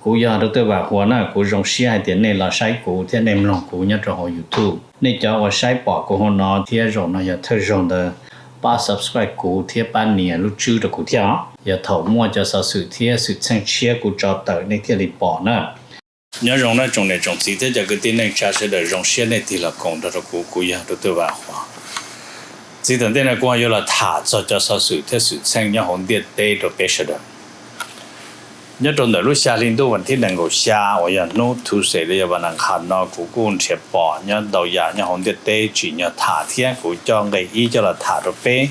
cú giờ đầu tư vào hoa na cú rong xia tiền này là sai cú thế nên lòng cú nhất trong YouTube nên cho vào sai bỏ cú hôm nó thế rồi nó giờ thay rồi đó ba subscribe cú thế ba niên lúc chưa được cú thế giờ thầu mua cho sao sự thế sự sang chia cú cho tới nên thế lịch bỏ nữa nhớ rong nó trong này trong gì thế giờ cái tiền này trả sẽ được rong xia này thì là còn đó cú giờ đầu tư vào hoa chỉ等电呢光有了塔做sao sự thế sự sang nhau hồn điện tê đồ bế được nhớ trong đời lúc xa linh đôวันที่หนึ่งก็xa và giờ nô thu sẽ làวันอังคารnó cũng cũng sẽ bỏ nhớ đầu giờ nhớ hồn điện tê chỉ nhớ thả thiên cũng cho người ý cho là thả đồ bế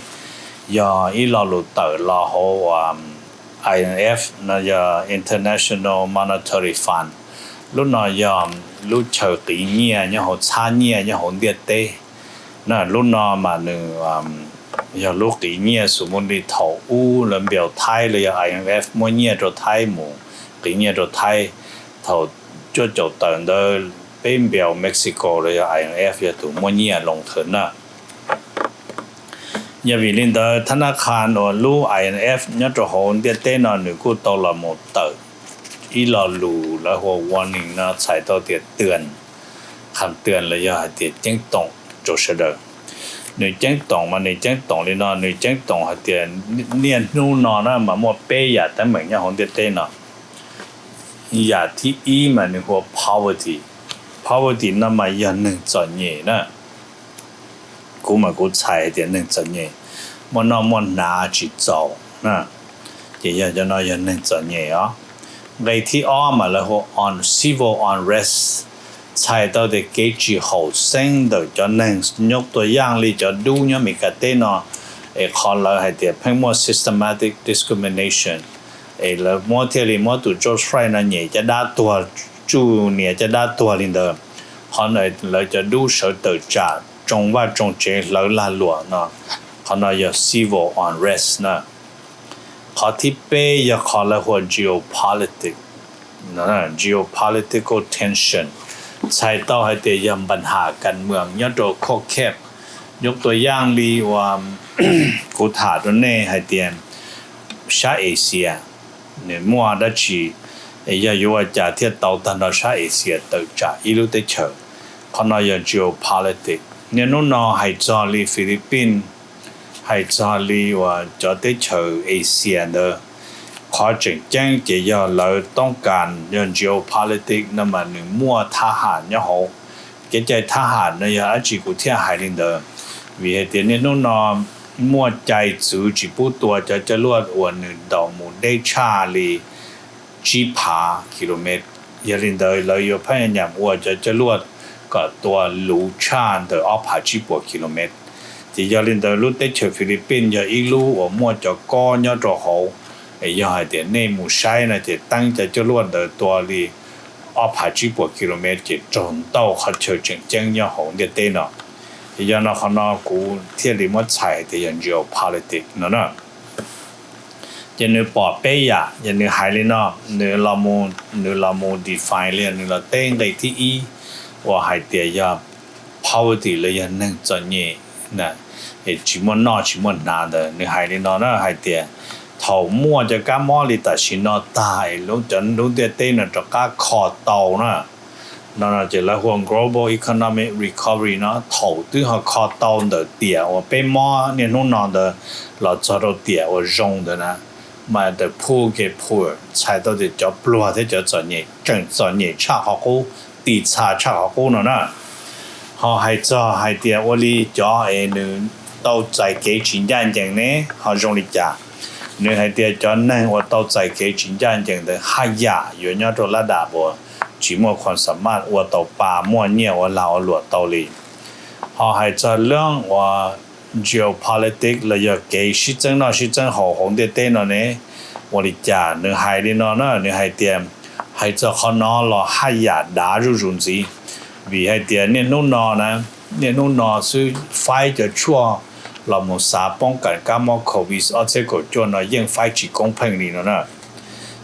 giờ ý lo lụt tử lo hồ IMF nó giờ International Monetary Fund lúc nào giờ lúc chờ kỹ nhẹ nhớ hồn xa nhẹ nhớ hồn điện tê那lúc nào mà giờ lúc kỹ nhẹ số môn đi thầu u lần biểu thái là IMF mỗi nhẹ cho thái mù kỹ nhẹ cho thái thầu cho chỗ tận đó bên biểu Mexico là IMF giờ tụ mỗi nhẹ lồng thuyền nè giờ vì liên đó thằng Khan ở lúc IMF nhớ cho hồn điện tên là nữ cô tàu là một tờ ý là lù là hồ warning nó chạy tàu tiền tiền khăn tiền là giờ tiền chính tổng做事的，你讲懂嘛？你讲懂的呢？你讲懂还点念努呢？那么么背呀，但每样红的对呢。呀，第一嘛，你说 poverty 那么也能赚钱呢，古嘛古菜点能赚钱，么那么拿去做呢，也要就那也能赚钱啊。为第二嘛，然后 on civil unrest。sai到的给予后生的就能用ตัวอย่าง嚟就ดูเนี่ยมีกติเนาะคนเราให้เดียเพิ่งมั่ว systematic discrimination แล้วมั่วเที่ยวมั่วตัวโจทย์ไฟนั่นเนี่ยจะได้ตัวจูเนี่ยจะได้ตัวลินเดอร์คนเราจะดูเสด็จจากจงว่าจงเจเราลาหลวงเนาะคนเราอย่า civil unrest นะข้อที่เป้อย่าขอเราหัว geopolitics นะ geopolitical tensionใช้ต่อให้เตรียมปัญหาการเมืองยอดโตโคแคบยกตัวอย่างลีว่า กูถาตัวเน่ให้เตรียมชาเอเชียเนี่ยมัวดัชชียาอยู่ว่าจะเทียบต่อตันชาเอเชียต่อจากอีลูเตเชอร์เขาเนาะอย่าง geopolitics เนี่ยนู้นเนาะให้จอลีฟิลิปปินส์ให้จอลีว่าจะเตเชอร์เอเชียเด้อขอจริงจังจะยอเราต้องการเรื่อง geopolitics นั่นมันหนึ่งมั่วทหารเนี่ยเขาเกี่ยวกับทหารเนี่ยอาจีกุเทียหายลินเดอร์วิเหตุนี้นู่นนอมั่วใจจูจีปูตัวจะลวดอวนหนึ่งดอกมูได้ชาลีจีพากิโลเมตรยาลินเดอร์เราอยู่พยายามอวดจะลวดก็ตัวลูชาเดออพาจีบัวกิโลเมตรที่ยาลินเดอร์รู้ได้เชื่อฟิลิปปินส์จะอีรู้ว่ามั่วจะก้อนจะจะเขา要係啲內幕曬呢，就當就就攞到多哩200幾公里就撞到黑潮正正要紅嘅地呢，要那可能古天裡麼菜的人就 politics 呢，人哋寶貝呀，人哋係哩呢，你老母 define 咧，你老定嚟第一，我係啲要 poverty 咧人能賺嘢呢，只麼拿只麼拿的，你係哩呢係啲。頭摸จะก้ามอลิตัดชินอตายรู้จันรู้เดเต้นจะก้าคอเตานะนั่นจะละห่วง global economic recovery นะ頭對เขาคอเตา的เดียวว่าเป็นมอเนี่ยนู่นนอน的เราจะเราเดียวว่ารง的นะมา的พูเก็บพูใช้ตัวเดียวจะปลัวที่จะจอดเนี่ยจังจอดเนี่ยชาเขากูตีชาเขากูเนาะนะเขาให้จอให้เดียวว่าลีจอนึง到在幾錢人樣呢เขา容易จ้า你係啲咗呢，我到自己真正正的係呀，原來做拉達喎，只冇看什麼，我到八末年我老落到嚟，我係在兩我 geopolitics 嚟要幾時真咯，是真好紅的啲咯呢，我哋講你係啲咯呢，你係啲係在可能落係呀打入種子，vì係啲你นู่นนอนะ你นู่นนอ是快就錯。เราหมดสาป้องกันการมอโควิดเอาเจ้าก็จวนเรายังไฟจีกงเพ่งนี่เนาะ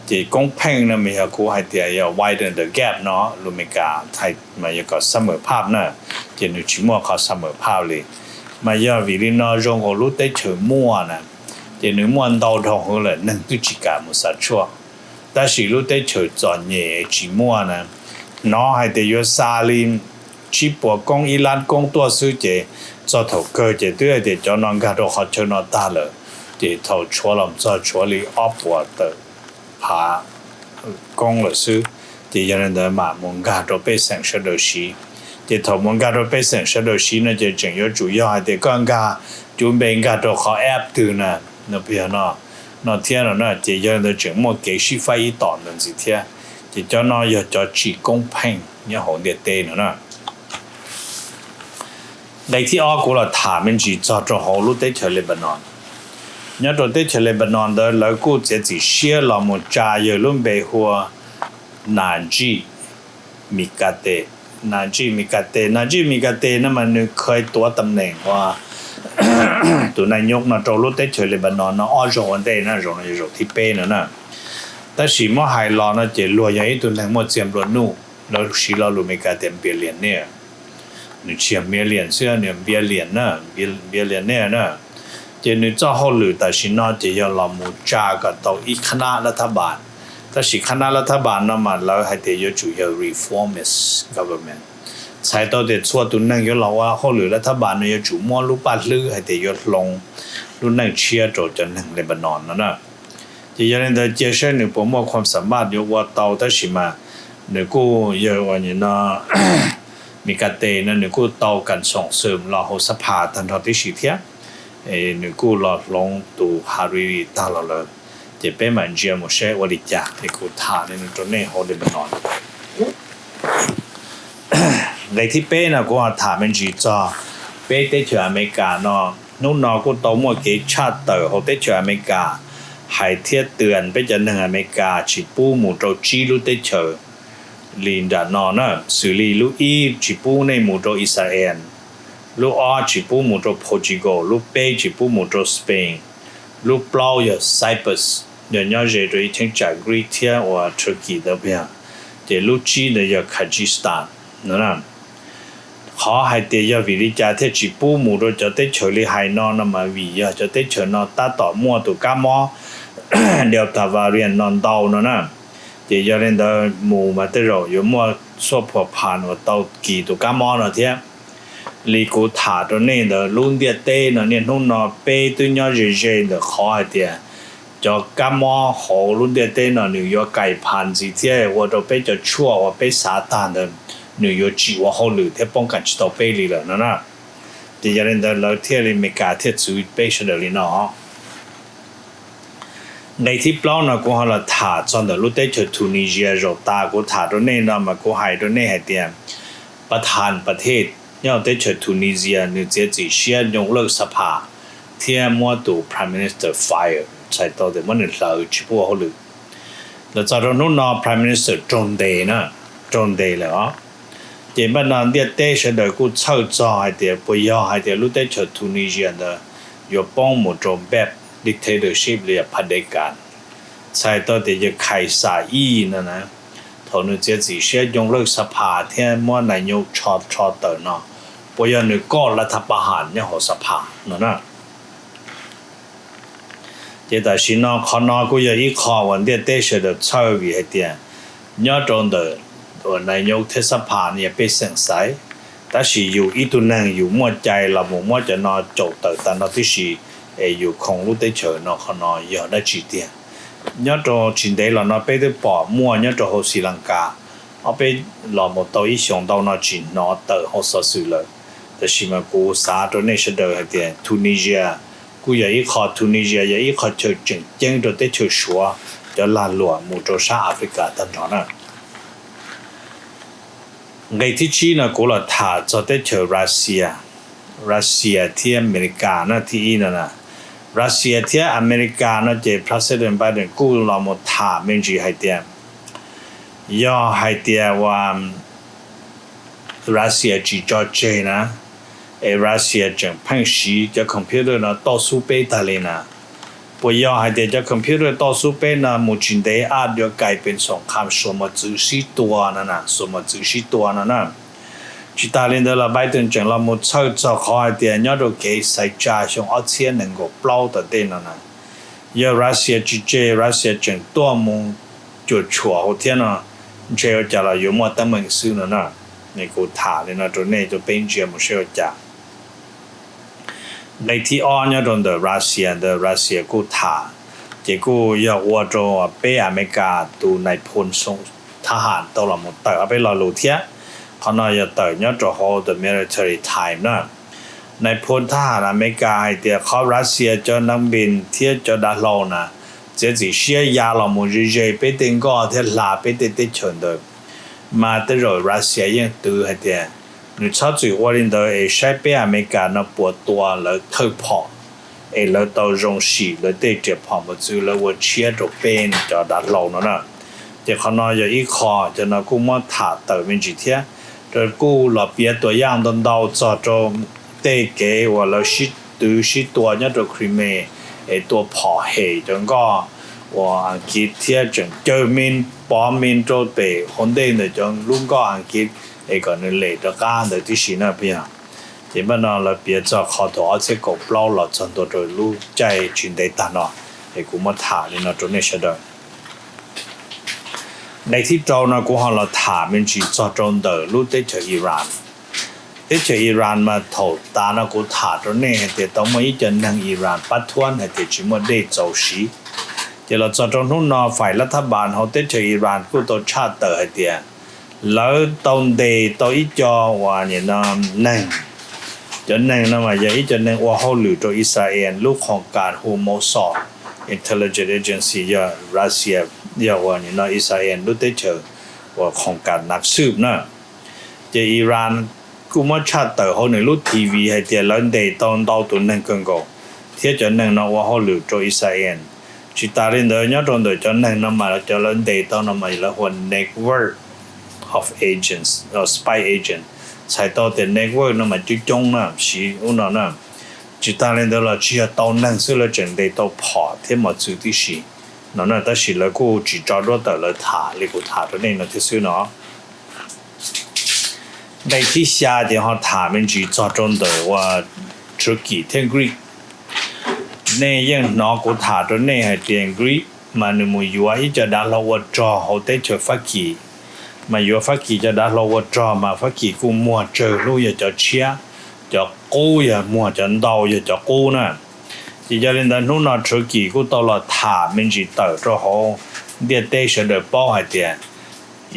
จีกงเพ่งนะมีเขาให้เดียว widen the gap เนาะลูเมกาไทยมาอย่างก็เสมอภาพนะจีนุชิมัวเขาเสมอภาพเลยมาอย่างวิลินอจงก็รู้ได้เฉยมั่วนะจีนุมั่วดาวทองเขาเลยนั่งตุจิกามุสัชชัว ท但是路得求专业寂寞呢，nó hay để yo salin chỉ bỏ công Iran công tua sư chế cho thầu cơ chế đưa để cho nó cả đồ họ cho nó ta了để thầu chúa làm cho chúa li offer的爬công了sư thì cho nên đó mà muốn cả đồ被sản xuất được xí thì thầu muốn cả đồ被sản xuất được xí nó chỉ chủ yếu hay để con cả chuẩn bị cả đồ họ ép từ nè nó bây nó thiên rồi nó chỉ cho nên chừng một cái sĩ phải tỏn được gì thiên thì cho nó giờ cho chỉ công bình như hồn địa tê nữa nè đây thì ở cũng là thả mình chỉ cho họ lúc tới chơi Lebanon nhớ rồi tới chơi Lebanon đó là cũng chỉ share là một trà giờ luôn về hoa Naji Mikate nó mà nó khơi tua tầm nền hoa tụi này nhóc nó trâu lúc tới chơi Lebanon nó ở rồi đây nó rồi thì pe nữa nè但是么海浪呢？就洛阳一顿来么占不努，老是老路没个点别连呢，你前面连是要你别连呢，别连呢，就你做好路，但是呢就要老木扎个到一คณะรัฐบาล，但是คณะรัฐบาล呢嘛，เรา还得要主要 reformist government， 才到的错ตุนั่ง要เราว่า好路รัฐบาล呢要主么路ปัดลือ还得要ลง路นั่งเชียร์จนนั่งเลบานอนนะที่ยังได้เจอเช่นหนึ่งผมว่าความสามารถยกว่าเตาแต่ชิมาหนึ่งกูเยอะวันนี้นะมีการเตะนะหนึ่งกูเตากันส่งเสริมเราหัวสภาทันทีที่สิเทียหนึ่งกูหลอดลงตูฮาริตาเราเลยจะเป็นเหมือนเจียมเช่วันดิจ่าที่กูท่าในตัวนี้เขาเดินนอนในที่เป้นะกูถามเป็นจีจ่าเป้ได้เจออเมริกาเนาะนู่นเนาะกูโตมั่วเกชาติเตอเขาได้เจออเมริกาให้เทียเตือนไปจนถึงอเมริกาชิปูหมู่โจจีลุเตเชอร์ลินดานอนะสุรีลุอีชิปูในหมู่โจอิสราเอลลุอาชิปูหมู่โจโปรตุเกสลุเปชิปูหมู่โจสเปนลุปลาวยไซปรัสเดี๋ยวนี้จะดูถึงจากกรีเทียว่าตุรกีเดียวกันเดี๋ยวลุจีเนี่ยคาซัคสถานนะขอให้เดียววิริจาเทชิปูหมู่โจจะเตเชอร์ลิไฮนอนะมาวิยาจะเตเชอร์นอตาต่อมั่วตุกามอDelta variant นอนเตาเนาะนะเดี๋ยวเรื่องเดิมหมู่มาได้เราอยู่มั่วสอบผ่านว่าเตากี่ตัวก้ามอเนาะเทียลีกูถาตัวนี้เด้อรุ่นเดียเต้เนาะเนี่ยนู่นเนาะเป้ตัวเนาะเจเด้อขอให้เดียจะก้ามอหอรุ่นเดียเต้เนาะนิวยอร์กไก่พันสิเทียว่าเราเป้จะชั่วว่าเป้ซาตานเด้อนิวยอร์กจีว่าเขาหรือเทียป้องกันจิตเป้ลีเลยเนาะนะเดี๋ยวเรื่องเดิมเราเทียริเมกาเทียซูเป้เฉลี่ยเนาะในที่เปล่านะกูหาละถาจนเดลุเตชทูนิเซียโรตากูถาตัวนี้นะมากูหายตัวนี้ให้เตียประธานประเทศเนี่ยเตชทูนิเซียนึกจะจีเชียยงเลิกสภาเทียมัวตู Prime Minister fire ใช่ตัวเดียวมันเราชิบัวเขาเลยแล้วจากนั้นนะ Prime Minister จนเดนะจนเดเลยอ๋อเดี๋ยวมันนั่นเดียเตชเดกูเช่าจอให้เดียปุยยอให้เดียลุเตชทูนิเซียเดอยู่ป้องหมดจมแบบdictatorship เลยพัฒการใช่ตัวเดียวใครสายนั่นนะทนจะจีเชียยงเลิกสภาที่มั่วนายกชอบเตอร์เนาะปอยนึกก็รัฐประหารเนี่ยหัวสภาเนาะเจ้าชินอคอนอกูยังอีกข้อวันเดียเตชเดชาววิเหตียย้อนตรงเดตัวนายกเทศบาลเนี่ยเป็นเส้นสายแต่สิอยู่อีตัวนั่งอยู่มั่วใจเรามั่วจะนอโจเตอร์แต่นอที่สิอยู่คงรู้ได้เฉยเนาะเขาเนาะอยากได้จีเดียย้อนตัวจีนเดเราเนาะไปได้ป่อมั่วย้อนตัวเขาศรีลังกาเอาไปเราหมดตัวอีสองตัวเนาะจีนเนาะเตอเขาสุดเลยแต่ชิมากูสาตัวนี้เฉยๆให้เดียทูนิเซียกูอยากอีกข้อทูนิเซียอยากอีกข้อเฉยจริงยังตัวได้เฉยชัวจะลานหลวงมุโจชาแอฟริกาตั้งแต่นั้นไงที่จีนกูละถ่าจะได้เฉยรัสเซียที่อเมริกานะที่นั่นนะรัสเซียที่อเมริกานะเจ้า President Biden กูเราหมดถามเมนจีให้เดียย่อให้เดียว่ารัสเซียจีจอเจนะรัสเซียจังพังชีจะคอมพิวเตอร์นะต่อสู้ไปตาเลนะปย่อให้เดียจะคอมพิวเตอร์ต่อสู้ไปนะมุจินเดย์อาจจะกลายเป็นสงครามสมจุสีตัวนั่นนะสมจุสีตัวนั่นนะจิตาลินเดลาไบเดนจังเราหมดเช่าจะขอให้เดียนยอดโอเคใส่ใจช่วงเอาเชียนหนึ่งก็เปล่าแต่เด่นนั่นนะยารัสเซียจีเจรัสเซียจังตัวมุง จุดชัวร์เทียนเนาะเชื่อจะเราอยู่มั่วตั้งมึงซื้อเนาะในกูถาเลยนะตัวนี้จะเป็นเจียมเชื่อจะในที่อ้อนเนี่ยโดนเดรัสเซียกูถาเจกูอยากว่าจะไปอเมริกาดูในพลส่งทหารตลอดหมดแต่เอาไปรอรู้เทียเขาหน่อยจะเตยเนี่ยจะ hold the military time นะในพลทหารอเมริกาเดียเขารัสเซียจะนักบินเที่ยวจะดัดเรานะ这只需要เราหมด日被定個ที่ลาไปได้เฉินเดมาแต่เรารัสเซียยังตัวให้เดีย你超最我领導係西邊อเมริกา那波多了偷跑แล้ว到容易了對這跑不住了我切咗邊就打老了呢這可能有一考就那กูมาถาเติม幾天這กูเรา別ตัว樣等到做咗對給我了許多呢做 creamyตัวผอเหจนก็ว่าอังกฤษเที่ยจนเจอมินปอมินโจเปคนเดินเนี่ยจนลุงก็อังกฤษก็เนี่ยเลยตะการเดี๋ยวที่สินะเพียงที่มันนอนเราเปียจะขอตัวเอาเช็คกบเล่าเราจนตัวโดยรู้ใจจินได้ตาเนาะกูมาถามนี่เนาะตรงนี้เฉยในที่เราเนาะกูหาเราถามมันจีจอดตรงเดอรู้ได้จากอิหร่านที่จากอิหร่านมาถอดตาเนาะกูถามตรงนี้แต่ต้องไม่จะนั่งอิหร่านปัดทวนให้ที่จิมันได้เจ้าชีเดี๋ยวเราจอดตรงนู้นเนาะฝ่ายรัฐบาลเขาที่จากอิหร่านกูตัวชาติเตอให้เดียแล้วตรงเดย์ตัวอีจอว่าเนี่ยนะนั่งจนนั่งนะมาอย่างอีจะนั่งว่าเขาหรือตัวอิสราเอลลูกของการโฮโมซอด intelligence agency ยารัสเซียยาว่าเนี่ยนะอิสราเอลรู้ได้เจอว่าของการนักสืบนะจะอิหร่านกูมาชาติเตอเขาในรูปทีวีให้เดียแล้วเดย์ตอนดาวตัวนั่งกันก็เที่ยจะนั่งนะว่าเขาหรือตัวอิสราเอลจิตาเรนเดอร์เนี่ยตอนเดย์จะนั่งนะมาแล้วจะเล่นเดย์ตอนนั้นมาแล้วหัว network of agents or spy agent ใช้ตัวแต่ network นั่นมาจุดจงนะสิอุณน่ะจิตาเรนเดอร์เรา只要到นั่งซื้อแล้วจึงได้ตัวพอที่มาจุดที่สินั่นน่ะแต่สิแล้วกูจิจอดรถแต่ละถาเรียกกูถาตัวนี้นะที่ซื้อเนาะในที่下เดี๋ยวเขาถามมันจีจอดจงเดอว่าธุรกิจเทงกรีเนี่ยยังน้องกูถาตัวนี้ให้เทียงกรีมันมุ่งอยู่ว่าที่จะได้เราว่าจอเขาได้เจอฟักกี้มาอยู่ฟักกี้จะได้เราว่าจอมาฟักกี้กูมัวเจอรู้อย่าจะเชียจะกู้อย่ามัวจะเดาอย่าจะกู้นะที่จะเล่นแต่นู่นน่ะธุรกิจกูตลอดถามมันจีเตอร์จะเขาเดี๋ยวได้เสด็จป้อให้เดีย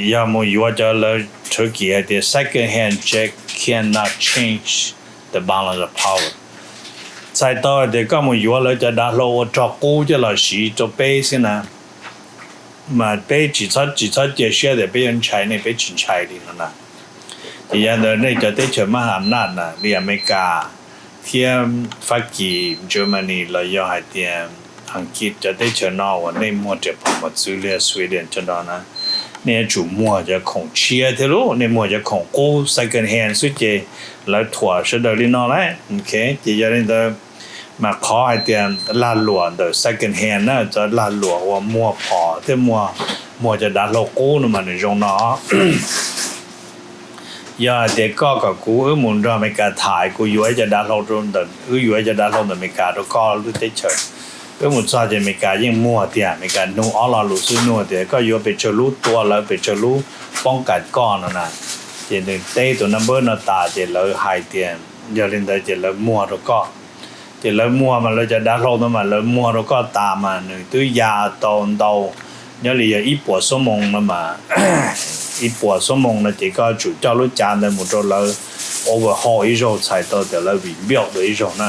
อย่ามัวอยู่ว่าจะเลยธุรกิจให้เดีย second hand check cannot change the balance of power ใส่ต่อเดี๋ยวก็มัวอยู่ว่าเลยจะได้เราว่าจะกู้จะเราสีจะเป้สินะมาไปจิตเจเชื่อแต่ไปยังใช้ในไปจินใช้ดีนั่นนะที่ยันเดินเนี่ยจะได้เจอมหาอำนาจนะในอเมริกาเทียมฟักกี้เยอรมนีแล้วยังให้เทียมอังกฤษจะได้เจอนอวันในมัวจะพอมาซื้อเรือสวีเดนจะนอนนะเนี่ยจุมัวจะของเชียร์เทลูเนี่ยมัวจะของกู้ second hand สุดเจแล้วถั่วเสด็จลินอเลยโอเคที่ยันเดินมาขอให้เตียนลาหลวงเดอ second hand นะจะลาหลวงว่ามัวพอแต่มัวจะดัดโลโก้นั่นมันจงเนาะอย่าเด็กก็กับกูมุนเราไม่กล้าถ่ายกูอยู่ให้จะดัดโลตรงเดินอยู่ให้จะดัดโลแต่ไม่กล้าตัวก็รู้ได้เฉยมุนซาจะไม่กล้ายิ่งมัวเตียไม่กล้านูอ๋อเรารู้ซื้อนัวเตียก็อยู่ไปเจอรู้ตัวแล้วไปเจอรู้ป้องกันก้อนนั่นน่ะเจนเต้ตัวนัมเบอร์น่ะตาเจแล้วหายเตียนอย่าเล่นได้เจแล้วมัวตัวก็เดี๋ยวแล้วมัวมันเราจะดักลงนั่นมันแล้วมัวเราก็ตามมาหนึ่งตัวยาตอนเดาเนี่ยเลยอีปวดสมองนั่นมาอีปวดสมองนะเจ้าก็จุดเจ้ารู้จานในหมู่เรา overhaul 一种才到的了微妙的一种呢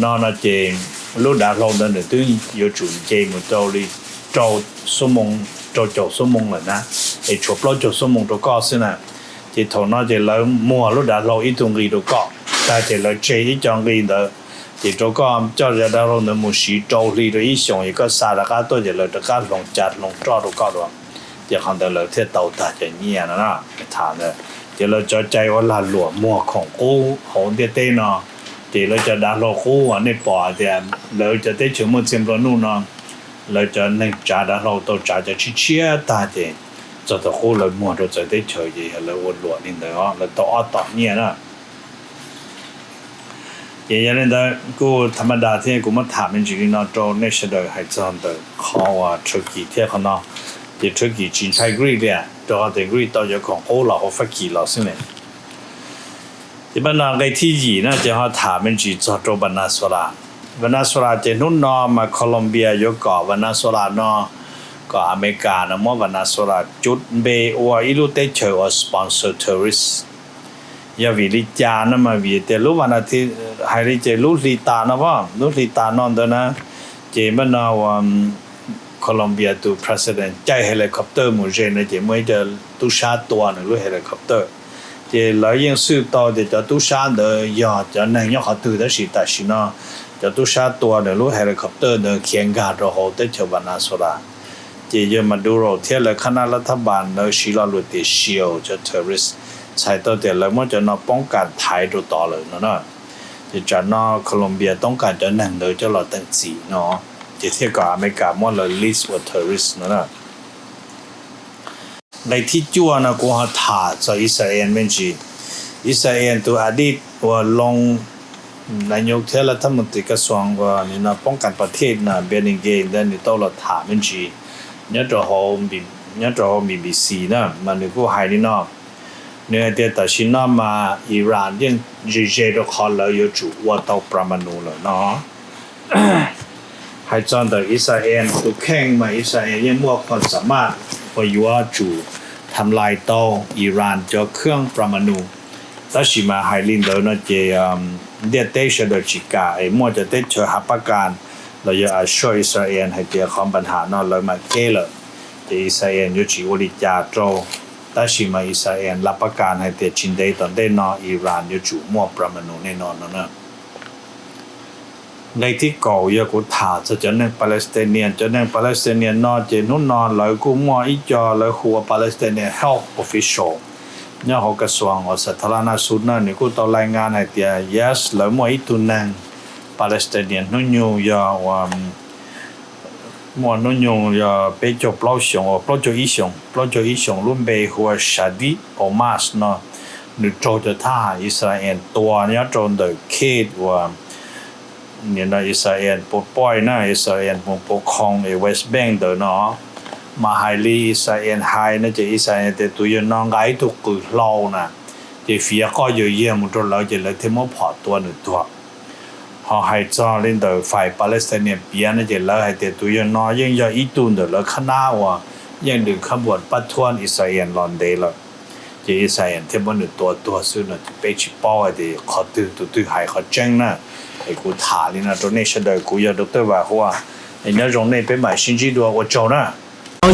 那เจ้รู้ดักลงนั่นเนี่ยตัว有จุดเจ้าหมู่เราเลยเจ้าสมองเจ้าสมองเลยนะไอ้ชุบเราเจ้าสมองตัวก็สินะเจ้าถอนน่าเจ้าแล้วมัวรู้ดักลงอีตรงนี้ตัวก็แต่เจ้าแล้วเจ้าอีจังนี้เด้อที่ตัวก็เจ้าจะได้ลงในมุสีโจลีโดยอีส่งอีกก็สารก็ตัวจะเลยตัวก็ลงจัดลงจอดตัวก็ตัวจะคันเดเลยที่เตาตาจะเงียนะถามเลยจะเราจะใจว่าลาหลวงมัวของกูของเต้เนาะที่เราจะได้ลงกูอันนี้ปอเดียเราจะได้ถึงมือเต็มตัวนู่นเนาะเราจะในจ่าได้เราตัวจ่าจะชี้เชี่ยตาเจจะตัวกูเรามัวเราจะได้เฉยๆเราวนหลวงนี่เนาะเราตัวอ้อต่อเนี่ยนะอย่างนั้นกูธรรมดาที่กูมาถามจริงๆเนาะโจเนชเดอร์ให้จอนเดอร์เขาว่าธุรกิจที่เขาเนาะ จะช่วยกี่จีนไทยกรีเนี่ยจะเอาแต่กรีต่อจากของโอ้เราเอาฟักกี่เราซึ่งเนี่ยที่บ้านเราไอ้ที่ยี่นะจะเขาถามมันจีจอดโรบานาสวราจะนุ่นนอมาโคลอมเบียยกก่อวานาสวรานอก็อเมริกานะมั่ววานาสวราจุดเบอว่าอิลูเตเชอร์สปอนเซอร์ทัวริสยาวิลิจานะมาวิเตลูวันอาทิตย์ให้ริเจลูลิตานะว่าลูลิตานอนเดนะเจมันเอาโคลอมเบียตัว president ใจเฮลิคอปเตอร์มูเจนเจไม่จะตุชาตัวหนึ่งลูเฮลิคอปเตอร์เจหลายยังซื้อต่อเดี๋ยวจะตุชาเดยอจะนั่งยอเขาตื่นได้สิแต่สินะจะตุชาตัวหนึ่งลูเฮลิคอปเตอร์เดเขียนการเราเขาได้เจอวานาสราเจยังมาดูเราเที่ยวเลยคณะรัฐบาลเดชิลาลุติชิโอจะ terroristใช้ตัวเดียวแล้วมันจะนอป้องกันไทยตัวต่อเลยเนาะจะนอโคลอมเบียต้องการจะนั่งเลยจะเราตั้งสีเนาะจะเทียบกับอเมริกามันเลย list of terrorists เนาะในที่จั่วนะกูหาถาจากอิสราเอลเป็นจีอิสราเอลตัวอดีตว่าลงนายกเทเลทัมติกระทรวงว่านี่นะป้องกันประเทศนะเบนิเกนได้นี่ต้องเราถาเป็นจีเนี่ยตัวเขามีบีซีนะมันนี่กูหายนี่เนาะเนี่ยเดี๋ยวแต่ชินมาอิหร่านยังเจตัวเขาเลยอยู่จู่ว่าตัวปรมาณูเลยเนาะให้จอนแต่อิสราเอลตัวแข่งมาอิสราเอลยังมั่วความสามารถพออยู่จู่ทำลายตัวอิหร่านจะเครื่องปรมาณูแต่ชิมาไฮลินเดอร์นะเจเดียเตชเดอร์ชิกาไอ้มั่วจะเตชหับประการเราจะช่วยอิสราเอลให้เจอความปัญหานั่นเลยมาเกลจะอิสราเอลอยู่จู่วลิจาโตแต่ชิมาอิสราเอลรับประกันให้เตชินได้ตอนได้นออิหร่านอยู่จู่มั่วปรมาณูแน่นอนนะในที่เก่าอย่ากูถาจะนั่งปาเลสไตเนียนจะนั่งปาเลสไตเนียนนอเจนุ่นนอนเลยกูมั่วอีจอเลยหัวปาเลสไตเนียน health official เนี่ยเขากระทรวงสาธารณสุขนั่นนี่กูต้องรายงานให้เตีย yes เลยมั่วอีตุนังปาเลสไตเนียนนุ่นอยู่อย่าว่ามั่วนุ่นอยู่อย่าไปจบเล่าส่งปล้อจอีส่งรุ่นเบหัวชาดิโอมาสเนาะนึกโจจะท่าอิสราเอลตัวเนี่ยโจนเดอเคดว่าเนี่ยนะอิสราเอลปกป้อยนะอิสราเอลปกครองเวสต์แบงก์เดอเนาะมาไฮลีอิสราเอลไฮนะจะอิสราเอลแต่ตัวยังน้องไก่ถูกกุเล่านะจะเฟียก็เยอะแยะมุดเราจะเลยที่มั่วพอตัวหนึ่งตัวhọ hay cho lên đời phải Palestine biến nó chỉ là hay để tụi nó nhưng do ít tuần được là khán nào nhưng đừng khám buồn bắt thuần Israel lòn đấy là chỉ Israel thêm một tua xưa là bị chỉ bao thì họ từ hay họ tranh na thì cũng thả lên là trong này sẽ đời cũng giờ được tôi vào hoa thì nhớ trong này bị mãi sinh chỉ đùa của cháu na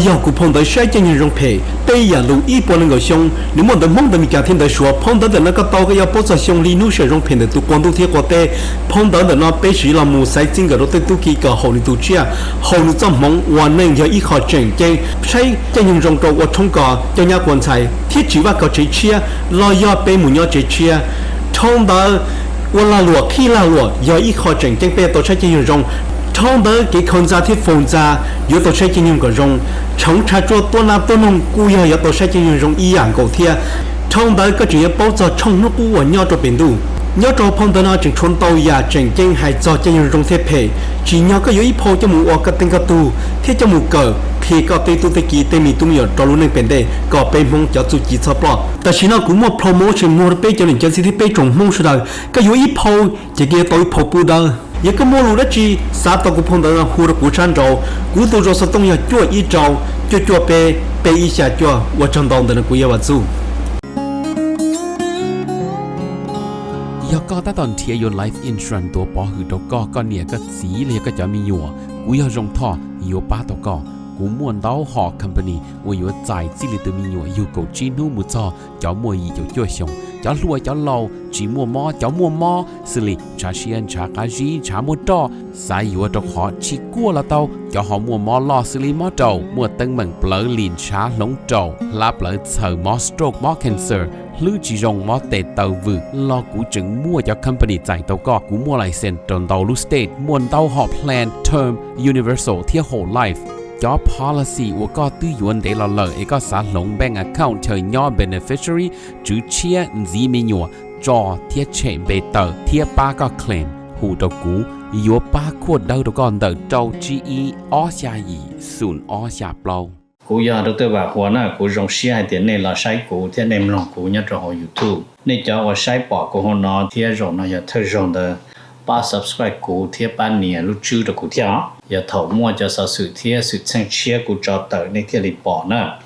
要古碰到晒见人容配，对呀路一波能够凶，你们的梦的米家听的说，碰到的那个刀个要包着兄弟努些容配的都广东贴过的，碰到的那被水了木塞进个都对都几个后你都这样，后你怎么我能要一靠正经，晒见人容着我冲个，叫人棺材，贴纸ว่าก็这些，老要被木要这些，冲到我拉罗起拉罗要一靠正经被多晒见人容。thông đó cái con ra thiết phồn ra yếu tố sai chân nhung của rong chống trả cho tôi làm tôi nông cú yếu tố sai chân nhung rong ý ảnh cầu thia thông đó cái chuyện bao giờ trong nó cú của nhau cho biển đủ nhau cho phong đó nó chừng trốn tàu ya chừng chân hay cho chân nhung rong thiết phê chỉ nhau cái yếu ít phô cho mù ở cái tên cái tu thiết cho mù cờ thì có tên tu tây kỳ tên mi tu mi ở cho luôn nên biển đây có bên mông cho tu chỉ cho bỏแต่chỉ nó cũng một promotion mua bên cho nên chân sĩ bên trồng mông sudah cái yếu ít phô chỉ kia tôi phô bu đó những cái mô lù đó chi xã tàu của phong đó là khu của trang trâu cú tu cho sao tông ya chua ít trâu chua pe ít xả chua và trong đồng đó là cú ya vật du ยาก็ตาตอนเทียโยไลฟ์อินชัวรันตัวปอหือตัวก็เนี่ยก็สีเลยก็จะมีอยู่กูยารงท่อโยป้าตัวก็กูม่วนดาวหอคัมพานีว่าอยู่ใจจิลิตัวมีอยู่กูจีนูมุจอเจ้ามัวยี่เจ้าจ่วยชงเจ้ารวยเจ้าเหล่าจีมัวมอเจ้ามัวมอสิลิชาเชียนชากาจีชามัวดอสายอยู่ตัวขอชีกัวละเต้าเจ้าหอมัวมอลอสิลิมอเจ้ามัวตึงเหมือนเปลือลินชาหลงเจ้าลาเปลือเสือมอสโตรกมอแคนเซอร์lưu chỉ rong mò tệ tàu vự lo cú chứng mua cho company giải tàu có cú mua lại sen tròn tàu lu state muôn tàu họ plan term universal thiết whole life cho policy của có tư yuan để lo lợi có xã lồng bank account thời nhỏ beneficiary chữ chia gì mình nhua cho thiết chế bề tờ thiết ba có claim hù đầu cú yếu ba khuôn đâu được còn đợi trâu chi ó xa gì sùn ó xa plau cú giờ đó tôi bảo hoa na cú dùng xe hai tiền này là sai cú thế nên lòng cú nhớ trong YouTube nên cho tôi sai bỏ cú hôm nó thế rồi nó giờ thay rồi đó ba subscribe cú thế ba nè lúc chưa được cú theo giờ thầu mua cho sự thế sự sang chia cú cho tới nên thế li bỏ nữa